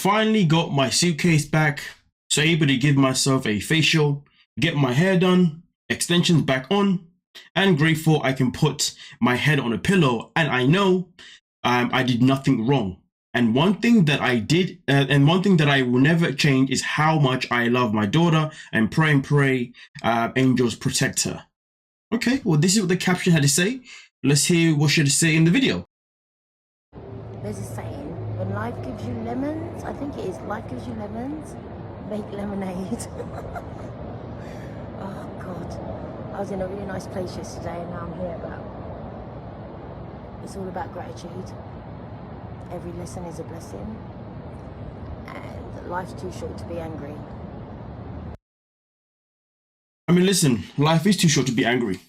Finally got my suitcase back, so able to give myself a facial, get my hair done, extensions back on, and grateful I can put my head on a pillow and I know I did nothing wrong. And one thing that I did, and one thing that I will never change is how much I love my daughter and pray, angels protect her. Okay, well, this is what the caption had to say. Let's hear what she had to say in the video. There's a saying, when life gives you lemons, I think it is, life gives you lemons, make lemonade. Oh God, I was in a really nice place yesterday and now I'm here, but it's all about gratitude. Every lesson is a blessing and life's too short to be angry. I mean, listen, life is too short to be angry.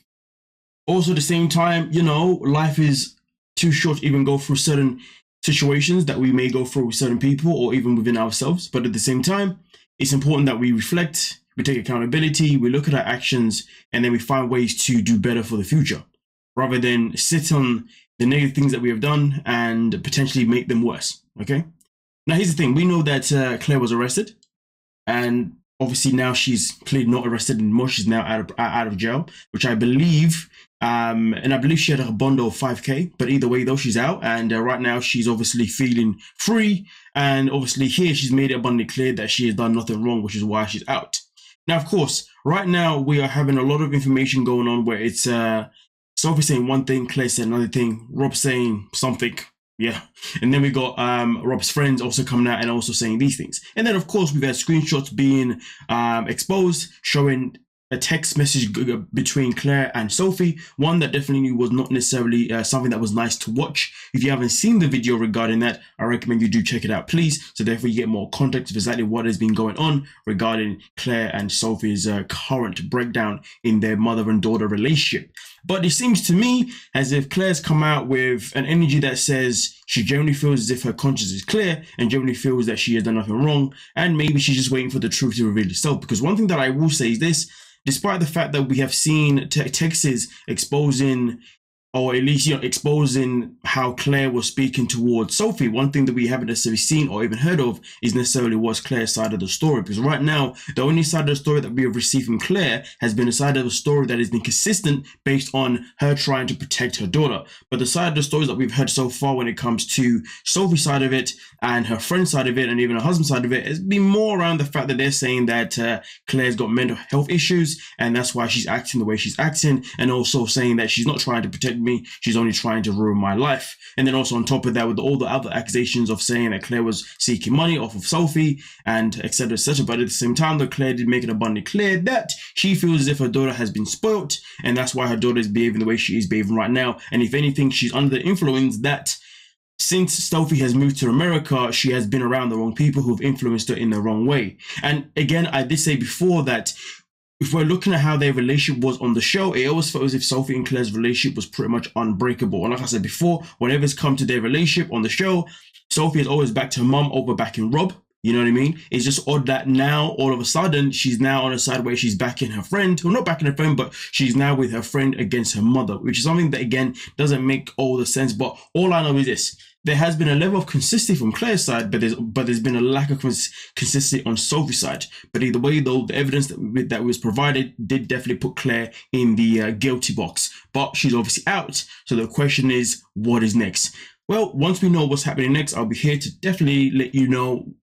Also, at the same time, you know, life is too short to even go through certain situations that we may go through with certain people or even within ourselves. But at the same time, it's important that we reflect, we take accountability, we look at our actions, and then we find ways to do better for the future, rather than sit on the negative things that we have done and potentially make them worse. Okay. Now, here's the thing. We know that Claire was arrested, and obviously now she's clearly not arrested anymore. She's now out of jail, which I believe, and I believe she had a bond of 5K. But either way, though, she's out, and right now she's obviously feeling free. And obviously here she's made it abundantly clear that she has done nothing wrong, which is why she's out. Now, of course, right now we are having a lot of information going on where it's Sophie saying one thing, Claire saying another thing, Rob saying something. Yeah. And then we got Rob's friends also coming out and also saying these things. And then, of course, we've had screenshots being exposed showing a text message between Claire and Sophie. One that definitely was not necessarily something that was nice to watch. If you haven't seen the video regarding that, I recommend you do check it out, please. So therefore you get more context of exactly what has been going on regarding Claire and Sophie's current breakdown in their mother and daughter relationship. But it seems to me as if Claire's come out with an energy that says she generally feels as if her conscience is clear and generally feels that she has done nothing wrong. And maybe she's just waiting for the truth to reveal itself. Because one thing that I will say is this: despite the fact that we have seen texts exposing, or at least, you know, exposing how Claire was speaking towards Sophie, one thing that we haven't necessarily seen or even heard of is necessarily what's Claire's side of the story. Because right now, the only side of the story that we have received from Claire has been a side of the story that has been consistent based on her trying to protect her daughter. But the side of the stories that we've heard so far when it comes to Sophie's side of it and her friend's side of it and even her husband's side of it has been more around the fact that they're saying that Claire's got mental health issues and that's why she's acting the way she's acting, and also saying that she's not trying to protect me, she's only trying to ruin my life. And then also on top of that, with all the other accusations of saying that Claire was seeking money off of Sophie and etc, etc. But at the same time, though, Claire did make it abundantly clear that she feels as if her daughter has been spoilt, and that's why her daughter is behaving the way she is behaving right now. And if anything, she's under the influence that since Sophie has moved to America, she has been around the wrong people who've influenced her in the wrong way. And again, I did say before that if we're looking at how their relationship was on the show, it always felt as if Sophie and Claire's relationship was pretty much unbreakable. And like I said before, whenever it's come to their relationship on the show, Sophie has always backed her mum over backing Rob. You know what I mean? It's just odd that now, all of a sudden, she's now on a side where she's backing her friend. Well, not backing her friend, but she's now with her friend against her mother, which is something that, again, doesn't make all the sense. But all I know is this: there has been a level of consistency from Claire's side, but there's been a lack of consistency on Sophie's side. But either way, though, the evidence that was provided did definitely put Claire in the guilty box. But she's obviously out. So the question is, what is next? Well, once we know what's happening next, I'll be here to definitely let you know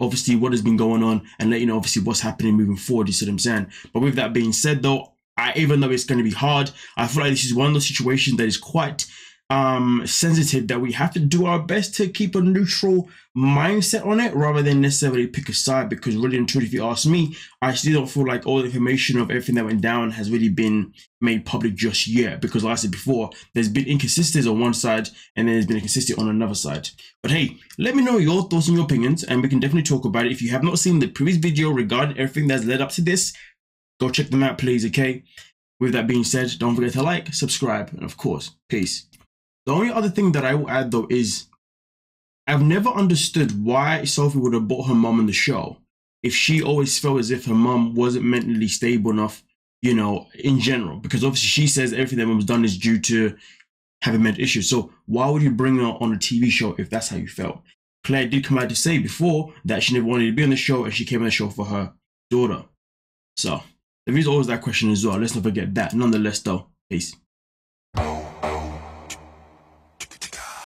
obviously what has been going on and let you know obviously what's happening moving forward. You see what I'm saying? But with that being said, though, even though it's going to be hard, I feel like this is one of those situations that is quite sensitive, that we have to do our best to keep a neutral mindset on it rather than necessarily pick a side. Because really and truly, if you ask me, I still don't feel like all the information of everything that went down has really been made public just yet, because like I said before, there's been inconsistencies on one side and then there's been inconsistency on another side. But hey, let me know your thoughts and your opinions and we can definitely talk about it. If you have not seen the previous video regarding everything that's led up to this, go check them out, please. Okay, with that being said, don't forget to like, subscribe, and of course, peace. The only other thing that I will add, though, is I've never understood why Sophie would have bought her mum on the show if she always felt as if her mum wasn't mentally stable enough, you know, in general. Because obviously she says everything that mum's done is due to having mental issues. So why would you bring her on a TV show if that's how you felt? Claire did come out to say before that she never wanted to be on the show and she came on the show for her daughter. So there is always that question as well. Let's not forget that. Nonetheless, though, peace.